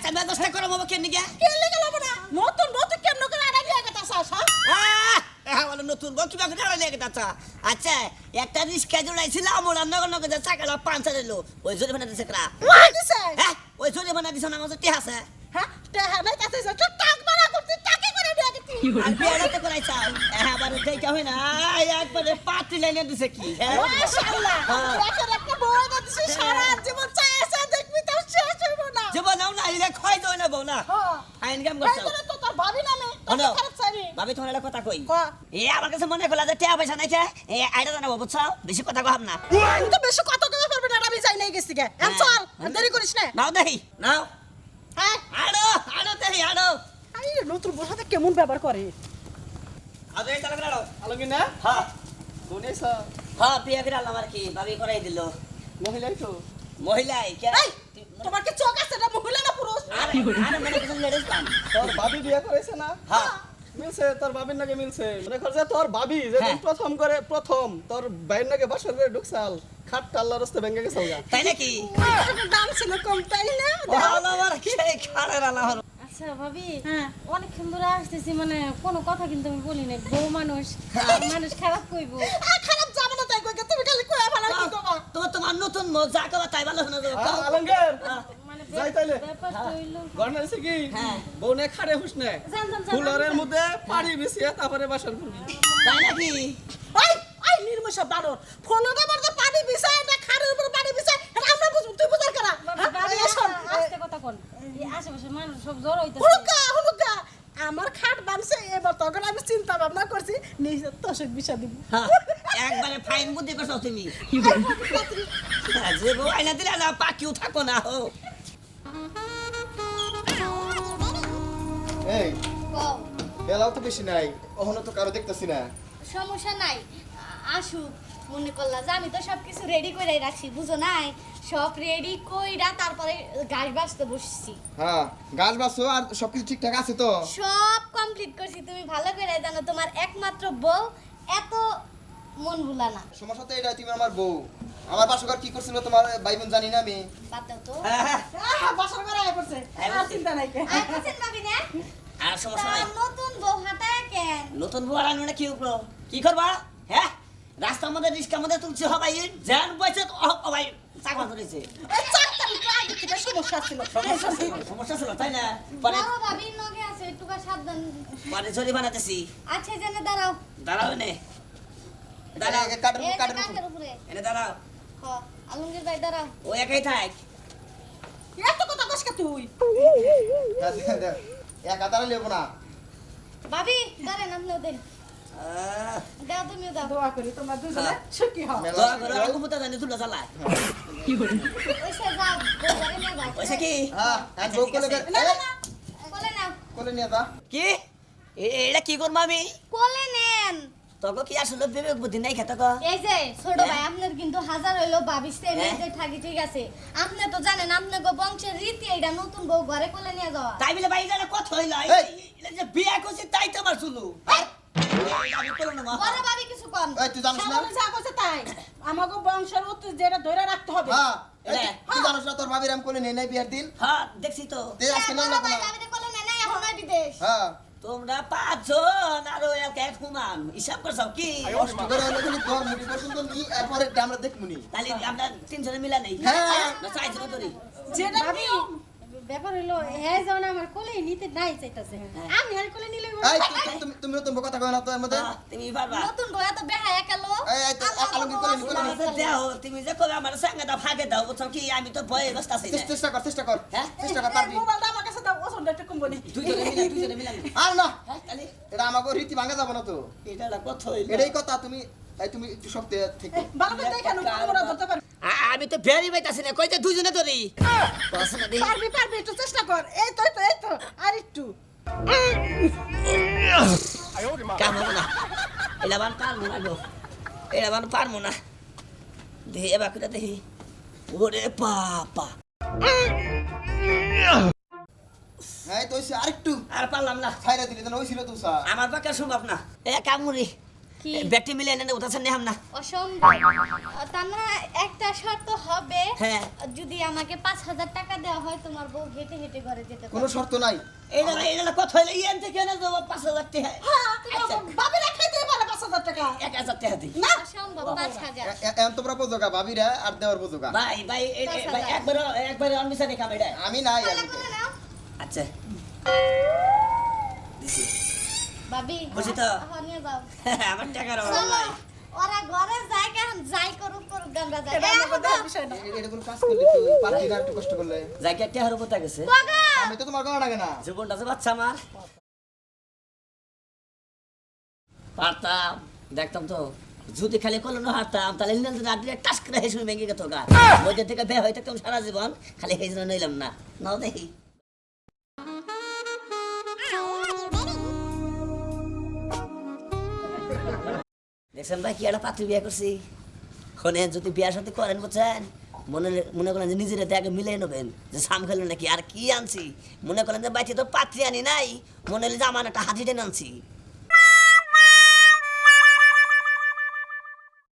আচ্ছা ব্যবস্থা করো বাবা কেন গিয়া কেলে গেল না নতুন নতুন কেমন করে আড়াই দিয়ে গেতা সাস হ্যাঁ বলে নতুন বউ কিবা করে লেগে যাচ্ছে আচ্ছা একটা রিস্কা জুড়াইছিলাম ওরা নগর নগর চাকালা পাঞ্চার এলো ওই জোরে বানা দিছে করা দিছে হ্যাঁ ওই জোরে বানা দিছে না আমার টি আছে হ্যাঁ টেহা নাই কাছে তো টাক মারা করতে টাকে করে দিয়ে গেতি আর বিয়াতে করাই চাও হ্যাঁ বারে দেই হয় না একবারে পাতি লাইনে দিছে কি হ্যাঁ মাশাআল্লাহ একটা বউ দিছে সারা জীবন চাইছে দেখবি তো শেষ হইব না জীবন নাও না ইরে খয় দই না বউ না হ্যাঁ ফাইন কাম করছো তাই তো তোর ভাবি নামে তোর খারাপ চাইবি ভাবি তোমার একটা কথা কই ক এ আমার কাছে মনে করলা যে টাকা পয়সা নাই কে এ আইডা জানাবো বুঝছো বেশি কথা কহাম না তুই তো বেশি কত করে পারবি না আমি যাই নাই গেছি গে এম চল আর দেরি করিস না নাও দেই নাও হ্যাঁ আড়ো আড়ো দেই আড়ো আই নতুন বউর সাথে কেমন ব্যবহার করে আজ এই চালক আড়ো আলমগীর না হ্যাঁ শুনেছ হ্যাঁ বিয়ে করে আলাম আর কি ভাবি করাই দিল মহিলাই তো মহিলাই কে এই তোমার কি চোখ আছে না মহিলা না পুরুষ আরে আরে মনে করছেন লেডিস পান তোর ভাবি বিয়ে করেছে না হ্যাঁ মিলছে তোর ভাবির নাকি মিলছে মনে কর যে তোর ভাবি যেদিন হ্যাঁ। প্রথম তোর বাইর নাকি বাসর করে ঢুকছাল খাটটা আল্লাহর রাস্তায় ভেঙে গেছে গা তাই নাকি দাম ছিল কম তাই না ভালো আমার সেই খাড়ের আলাহর আচ্ছা ভাবি হ্যাঁ অনেক সুন্দর আসতেছি মানে কোনো কথা কিন্তু আমি বলি না বউ মানুষ মানুষ খারাপ কইবো খারাপ যাবে না তাই কই তুমি খালি কই ভালো কি কবা তোমার নতুন মজা কবা তাই ভালো শোনা যাবে আলমগীর মানে যাই তাইলে ব্যাপারটা হইলো ঘটনা হয়েছে কি হ্যাঁ। বউনে খাড়ে হুস নে জান জান জান ফুলরের মধ্যে পানি বিছিয়ে তারপরে বাসর করবি তাই নাকি ওই ওই নির্মশ বানর ফলনে মধ্যে পানি বিছায় না খাড়ের উপর পানি বিছায় এটা আমরা বুঝব তুই বুঝার করা ভাবি আস্তে কথা কোন এই আশেপাশে মানুষ সব জড় হইতাছে হুলুকা আমার খাট বানছে এবার তখন আমি চিন্তা ভাবনা করছি নিজে তোষক বিষা দিব হ্যাঁ, একবারে ফাইন বুদ্ধি করছো তুমি যে বউ আইনা দিলে না পাকিও থাকো না হো এই কও বেলাও তো বেশি নাই ওখানে তো কারো দেখতেছি না সমস্যা নাই আসুক মনে করলা যে আমি তো সবকিছু রেডি করে রাখছি বুঝো নাই সব রেডি কইরা তারপরে গাড়ি বাসতে বসছি হ্যাঁ গাছ বাসো আর সবকিছু ঠিকঠাক আছে তো সব কমপ্লিট করছি তুমি ভালো করে জানো তোমার একমাত্র বউ এত মন ভুলা না সমস্যা তো এটা তুমি আমার বউ আমার বাসঘর কি করছিল তোমার ভাই বোন জানি না আমি বাতাও তো বাসর করে আয় করছে আর চিন্তা নাই কে আর বুঝছেন ভাবি না আর সমস্যা নাই তা নতুন বউ হাতায় কেন নতুন বউ আনো না কি উপর কি করবা হ্যাঁ রাস্তার মধ্যে রিস্কার মধ্যে তুলছি হবাই জান বসে তো হবাই চাকমা ধরেছে এই চাকটা আগে থেকে সমস্যা ছিল সমস্যা ছিল তাই না পরে বাবা ভাবি নগে আছে একটু সাবধান পরে জরি বানাতেছি আচ্ছা জানে দাঁড়াও দাঁড়াও নে দাঁড়াও এই যে কাঠের উপরে এনে দাঁড়াও হ আলমগীর ভাই দাঁড়াও ও একাই থাক এত কথা কস কে তুই এক হাতারে লেবো না ভাবি দাঁড়ান আপনিও দেন আহ, দাও তুমিও দাও দোয়া করি তোমরা দুজনে সুখী হও দোয়া করে আর কুমুতা জানি তুলা চালায় ওইসে যাও বউরে নিয়ে যাও ওইসে কি হ্যাঁ এক বউ কোলে না না না কোলে নাও কোলে নিয়ে যা কি এটা কি করবো আমি কোলে নেন তোকে কি আসলে বিবেক বুদ্ধি নাই খেতে কো এই যে ছোট ভাই আপনার কিন্তু হাজার হইলো ভাবি সেম যে ঠাকি ঠিক আছে আপনি তো জানেন আপনার গো বংশের রীতি এইটা নতুন বউ ঘরে কোলে নিয়ে যাওয়া তাই বলে ভাই জানা কথা হইল এই! এটা যে বিয়া করছি তাই তো আমার শুনু আমি করো না মা বড় ভাবি কিছু কম এই তুই জানিস না সামনে যা করছে তাই আমাকে বংশের ঐতিহ্য যেটা ধরে রাখতে হবে হ্যাঁ এই হ্যাঁ। তুই জানিস না তোর ভাবির আমি কোলে নেই নাই বিয়ার দিন হ্যাঁ দেখছি তো তুই আজকে নাম বড় লাগো ভাই না ভাবিতে কোলে নেয় না এখন হয় বিদেশ হ্যাঁ তোমরা পাঁচজন আর ওই এক হুমান হিসাব করছো কি কষ্ট করে হলে কিন্তু তোর মুড়ি পর্যন্ত নি এরপরে আমরা দেখমুনি তাহলে আমরা তিনজনে মিলা নেই হ্যাঁ। না চাইজনে ধরি যেটা ভাবি নিয়ম। ব্যাপার হলো হ্যাঁ যখন আমার কোলে নিতে নাই চাইতাছে আমি আর কোলে নিলে এই তুমি নতুন কথা কয় না তো এর মধ্যে তুমি পারবা নতুন বউ এত বেহায় একালো এই তো আলমগীর কোলে নি কোলে নি দেও তুমি যে কবে আমার সঙ্গে দা ভাগে দাও বুঝছো কি আমি তো ভয়ে বসতে আছি না চেষ্টা কর হ্যাঁ? চেষ্টা কর এই পারবি মোবাইলটা আমার কাছে দাও ওজনটা একটু কমবো নি দুইজনে মিলা আর না হ্যাঁ তাহলে এটা আমাকে রীতি ভাঙা যাবে না তো এটা হলো কথা হইল এটাই কথা তুমি তুমি একটু শক্তি থেকে ভালো করে দেখেন আমরা ধরতে পারবি আমি তো বেরি বাইতাছি না কইতে দুইজনে ধরি পছন্দ দি পারবি পারবি একটু চেষ্টা কর এই তো আর একটু কাম হবে না এটা বান পারবো না গো এটা বান পারবো না দেখি এবার করে দেখি ওরে বাবা হ্যাঁ তো হইছে আরেকটু আর পারলাম না ছাইরা দিলে তো হইছিল তো স্যার আমার পক্ষে সম্ভব না এ কামুরি কি ব্যক্তি মিলে এনে উঠাছেন নেহাম না অসম্ভব তা না একটা শর্ত হবে হ্যাঁ যদি আমাকে 5,000 টাকা দেওয়া হয় তোমার বউ হেঁটে হেঁটে ঘরে যেতে কোনো পারবে। শর্ত নাই। এটা কথা হইলে ইয়ান থেকে এনে দেবো 5,000 টাকা হ্যাঁ আচ্ছা। বাবিরা খাইতে পারে 5,000 টাকা 1,000 টাকা দিই না অসম্ভব 5,000। এখন তোমরা বোঝোগা ভাবিরা আর দেওয়ার বোঝোগা। ভাই ভাই ভাই 10,000 একবারে অনবিসানি কাম এটা আমি নাই বলে আমি বলে নাও। আচ্ছা দিছি ভাবি খুশি তো? হ্যাঁ, নিয়ে যাও। আমার টাকার অভাব চলো, নাই ওরা ঘরে যায় কেন যাই করুক আমরা যাই এটা এই আমাকে দেখো, দেওয়ার বিষয় না এটা কোনো কাজ করলে তুই পারবি না একটু কষ্ট করলে। জায়গা টাকার উপর গেছে বাবা, আমি তো তোমার গলা লাগে না। জীবনটা যে বাচ্চা আমার পারতাম দেখতাম তো যদি খালি করলো না হারতাম তাহলে রাত্রে টাস করে হেসে ভেঙে গেত গা মধ্যে থেকে বে হয়ে থাকতাম সারা জীবন খালি হেসে নইলাম না নাও দেখি দেখছেন ভাই কি একটা পাত্রী বিয়ে করছি শোনেন যদি বিয়ার সাথে করেন বুঝছেন মনে করেন যে নিজের আগে মিলিয়ে নেবেন যে সাম খেলো নাকি আর কি আনছি মনে করেন যে বাইতে তো পাত্রী আনি নাই মনে হলে যে আমার একটা হাতি টেনে আনছি